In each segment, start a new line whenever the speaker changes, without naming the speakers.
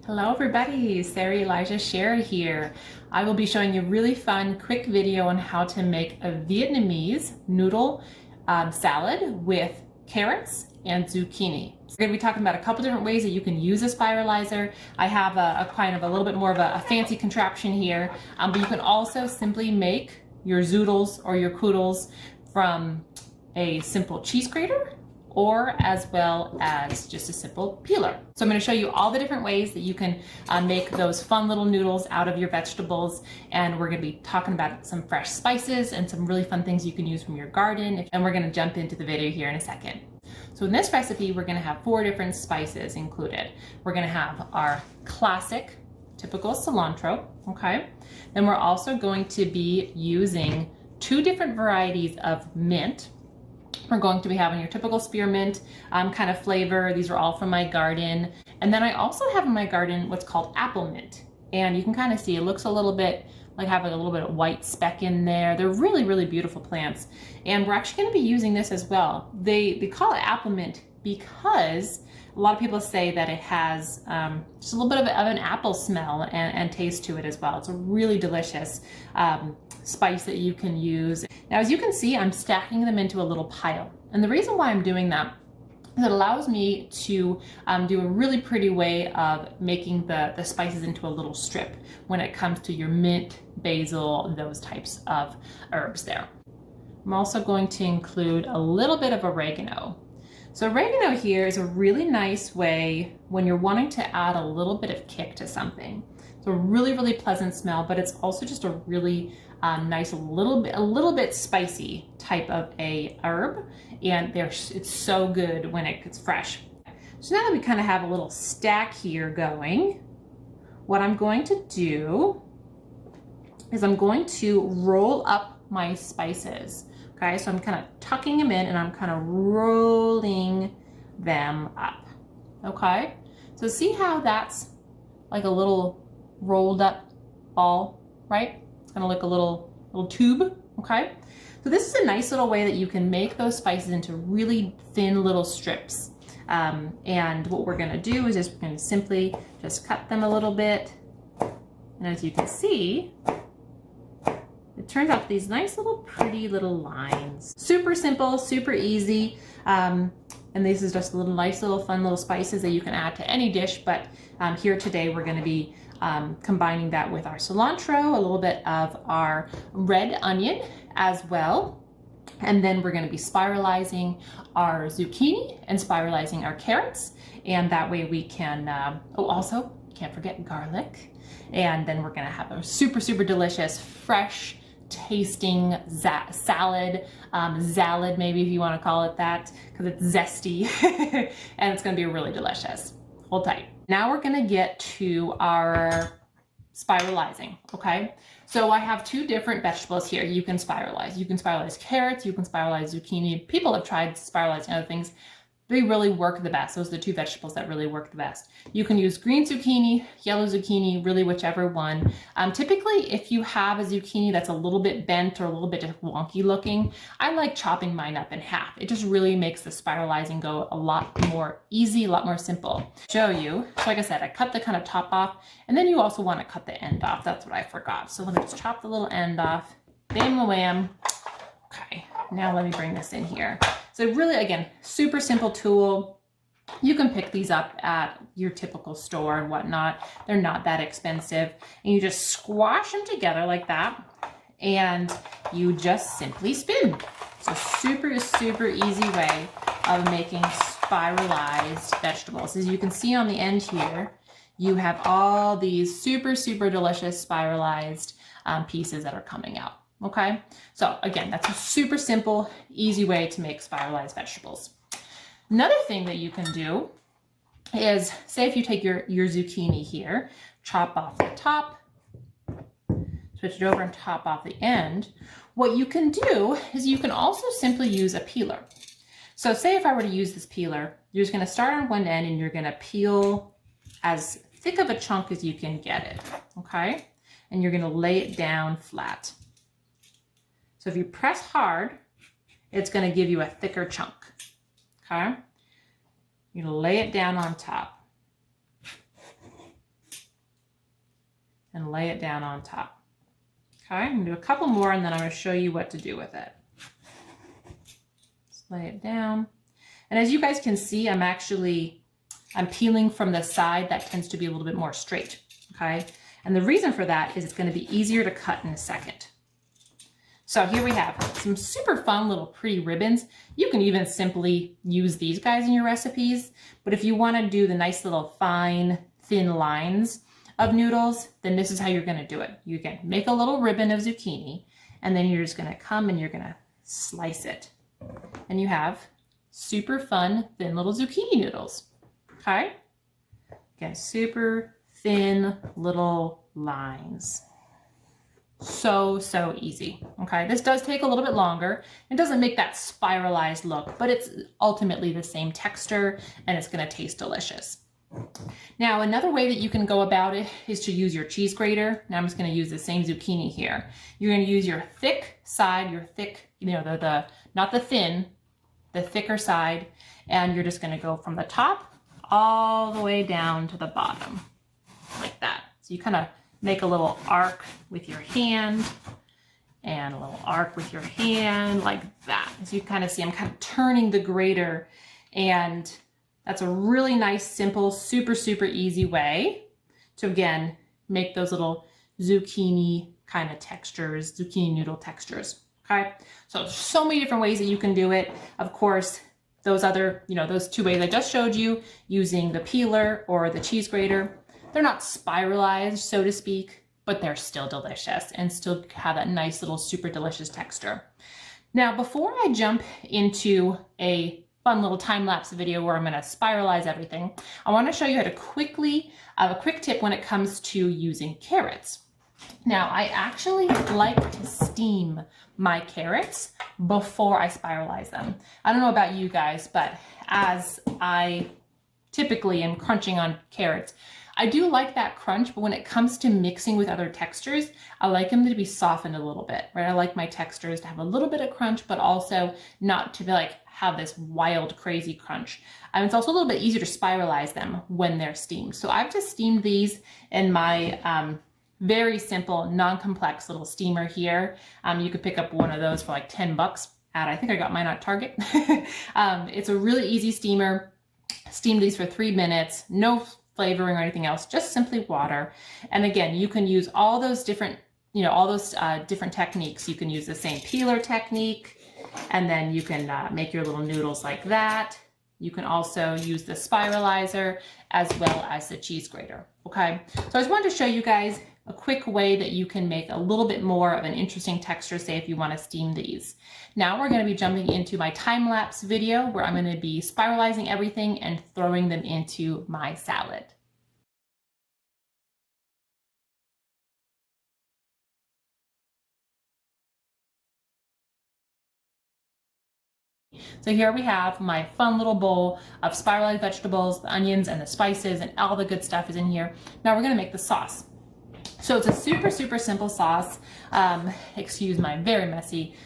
Hello everybody, Scherer here. I will be showing you a really fun, quick video on how to make a Vietnamese noodle salad with carrots and zucchini. We're going to be talking about a couple different ways that you can use a spiralizer. I have a kind of a little bit more of a fancy contraption here, but you can also simply make your zoodles or your coodles from a simple cheese grater, or as well as just a simple peeler. So I'm going to show you all the different ways that you can make those fun little noodles out of your vegetables, and we're going to be talking about some fresh spices and some really fun things you can use from your garden, and we're going to jump into the video here in a second. So in this recipe, we're going to have 4 different spices included. We're going to have our classic, typical cilantro, okay? Then we're also going to be using 2 different varieties of mint. We're going to be having your typical spearmint kind of flavor. These are all from my garden. And then I also have in my garden what's called apple mint. And you can kind of see it looks a little bit like having a little bit of white speck in there. They're really, really beautiful plants. And we're actually going to be using this as well. They call it apple mint because a lot of people say that it has just a little bit of an apple smell and taste to it as well. It's a really delicious spice that you can use. Now, as you can see, I'm stacking them into a little pile. And the reason why I'm doing that is it allows me to do a really pretty way of making the spices into a little strip when it comes to your mint, basil, those types of herbs there. I'm also going to include a little bit of oregano. So oregano here is a really nice way when you're wanting to add a little bit of kick to something. It's a really, really pleasant smell, but it's also just a really nice, a little bit spicy type of a herb, and it's so good when it gets fresh. So now that we kind of have a little stack here going, what I'm going to do is I'm going to roll up my spices. Okay, so I'm kind of tucking them in and I'm kind of rolling them up. Okay, so see how that's like a little rolled up ball, right? It's kind of like a little tube. Okay, so this is a nice little way that you can make those spices into really thin little strips. And what we're going to do is we're going to simply just cut them a little bit, and as you can see, it turns out these nice little pretty little lines. Super simple, super easy. And this is just nice little fun little spices that you can add to any dish. But here today we're going to be combining that with our cilantro, a little bit of our red onion as well. And then we're going to be spiralizing our zucchini and spiralizing our carrots. And that way we can, also can't forget garlic. And then we're going to have a super, super delicious, fresh tasting salad, salad maybe if you want to call it that, because it's zesty and it's going to be really delicious. Hold tight. Now we're going to get to our spiralizing. Okay, so I have 2 different vegetables here you can spiralize. You can spiralize carrots, you can spiralize zucchini. People have tried spiralizing other things. They really work the best. Those are the 2 vegetables that really work the best. You can use green zucchini, yellow zucchini, really whichever one. Typically, if you have a zucchini that's a little bit bent or a little bit wonky looking, I like chopping mine up in half. It just really makes the spiralizing go a lot more easy, a lot more simple. Show you, so like I said, I cut the kind of top off, and then you also want to cut the end off. That's what I forgot. So let me just chop the little end off. Bam, wham. Okay, now let me bring this in here. So really, again, super simple tool. You can pick these up at your typical store and whatnot. They're not that expensive. And you just squash them together like that, and you just simply spin. So super, super easy way of making spiralized vegetables. As you can see on the end here, you have all these super, super delicious spiralized pieces that are coming out. Okay, so again, that's a super simple, easy way to make spiralized vegetables. Another thing that you can do is, say if you take your zucchini here, chop off the top, switch it over and chop off the end. What you can do is you can also simply use a peeler. So say if I were to use this peeler, you're just going to start on one end and you're going to peel as thick of a chunk as you can get it, okay? And you're going to lay it down flat. So if you press hard, it's going to give you a thicker chunk, okay? You lay it down on top. and lay it down on top. Okay, I'm gonna do a couple more and then I'm gonna show you what to do with it. Just lay it down. And as you guys can see, I'm peeling from the side that tends to be a little bit more straight, okay? And the reason for that is it's gonna be easier to cut in a second. So here we have some super fun little pretty ribbons. You can even simply use these guys in your recipes, but if you wanna do the nice little fine, thin lines of noodles, then this is how you're gonna do it. You can make a little ribbon of zucchini, and then you're just gonna come and you're gonna slice it. And you have super fun, thin little zucchini noodles, okay? Again, super thin little lines. So easy, okay? This does take a little bit longer. It doesn't make that spiralized look, but it's ultimately the same texture and it's gonna taste delicious. Now, another way that you can go about it is to use your cheese grater. Now I'm just gonna use the same zucchini here. You're gonna use your thick side, your thick, not the thin, the thicker side, and you're just gonna go from the top all the way down to the bottom, like that. So you kind of make a little arc with your hand and a little arc with your hand like that. As you kind of see, I'm kind of turning the grater, and that's a really nice, simple, super easy way to, again, make those little zucchini kind of textures, zucchini noodle textures, okay? So many different ways that you can do it. Of course, those other, those two ways I just showed you, using the peeler or the cheese grater, they're not spiralized, so to speak, but they're still delicious and still have that nice little super delicious texture. Now, before I jump into a fun little time-lapse video where I'm gonna spiralize everything, I wanna show you how to a quick tip when it comes to using carrots. Now, I actually like to steam my carrots before I spiralize them. I don't know about you guys, but as I typically am crunching on carrots, I do like that crunch, but when it comes to mixing with other textures, I like them to be softened a little bit, right? I like my textures to have a little bit of crunch, but also not to be like have this wild, crazy crunch. And it's also a little bit easier to spiralize them when they're steamed. So I've just steamed these in my very simple, non-complex little steamer here. You could pick up one of those for like 10 bucks I think I got mine at Target. It's a really easy steamer. Steam these for 3 minutes, no flavoring or anything else, just simply water. And again, you can use all those different, different techniques. You can use the same peeler technique, and then you can make your little noodles like that. You can also use the spiralizer as well as the cheese grater, okay? So I just wanted to show you guys a quick way that you can make a little bit more of an interesting texture, say if you want to steam these. Now we're going to be jumping into my time-lapse video where I'm going to be spiralizing everything and throwing them into my salad. So here we have my fun little bowl of spiralized vegetables, the onions and the spices and all the good stuff is in here. Now we're going to make the sauce. So it's a super simple sauce. Excuse my very messy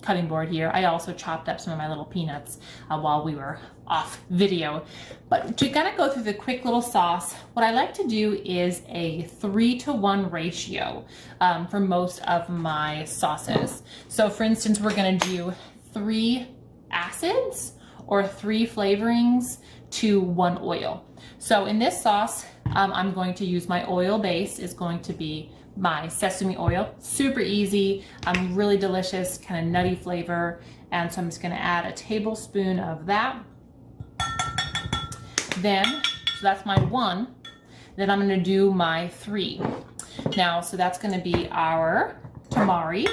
cutting board here. I also chopped up some of my little peanuts while we were off video. But to kind of go through the quick little sauce, what I like to do is a 3-to-1 ratio for most of my sauces. So for instance, we're going to do 3 acids or 3 flavorings to 1 oil. So in this sauce, I'm going to use my oil base is going to be my sesame oil. Super easy, really delicious, kind of nutty flavor. And so I'm just going to add a tablespoon of that. Then, so that's my 1. Then I'm going to do my 3. Now, so that's going to be our tamari.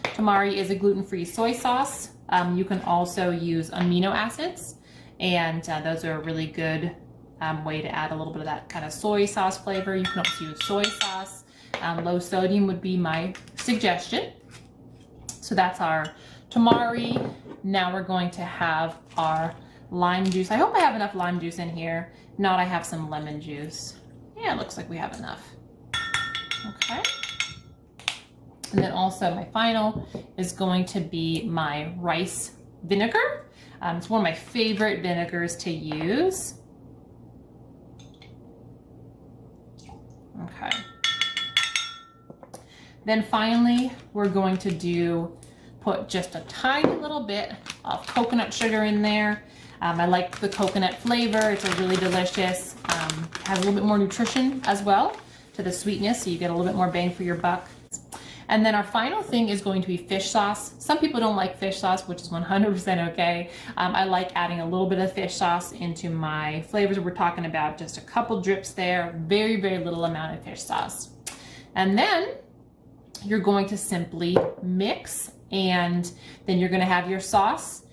Tamari is a gluten-free soy sauce. You can also use amino acids, and those are a really good way to add a little bit of that kind of soy sauce flavor. You can also use soy sauce. Low sodium would be my suggestion. So that's our tamari. Now we're going to have our lime juice. I hope I have enough lime juice in here. If not, I have some lemon juice. Yeah, it looks like we have enough. Okay. And then also my final is going to be my rice vinegar. It's one of my favorite vinegars to use. Okay. Then finally, we're going to put just a tiny little bit of coconut sugar in there. I like the coconut flavor. It's a really delicious, has a little bit more nutrition as well to the sweetness, so you get a little bit more bang for your buck. And then our final thing is going to be fish sauce. Some people don't like fish sauce, which is 100% okay. I like adding a little bit of fish sauce into my flavors we're talking about. Just a couple drips there, very, very little amount of fish sauce. And then you're going to simply mix, and then you're gonna have your sauce.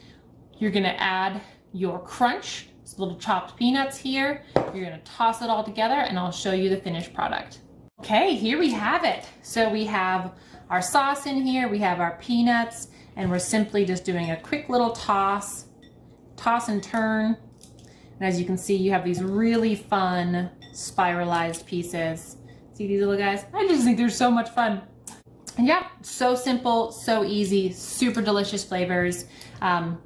You're gonna add your crunch, little chopped peanuts here. You're gonna toss it all together, and I'll show you the finished product. Okay, here we have it. So we have our sauce in here, we have our peanuts, and we're simply just doing a quick little toss and turn. And as you can see, you have these really fun spiralized pieces. See these little guys? I just think they're so much fun. And yeah, so simple, so easy, super delicious flavors.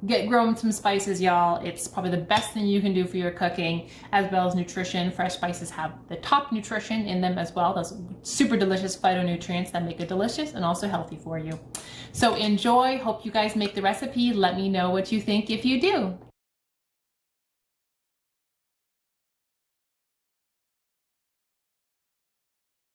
Get growing some spices, y'all. It's probably the best thing you can do for your cooking, as well as nutrition. Fresh spices have the top nutrition in them as well. Those super delicious phytonutrients that make it delicious and also healthy for you. So enjoy. Hope you guys make the recipe. Let me know what you think if you do.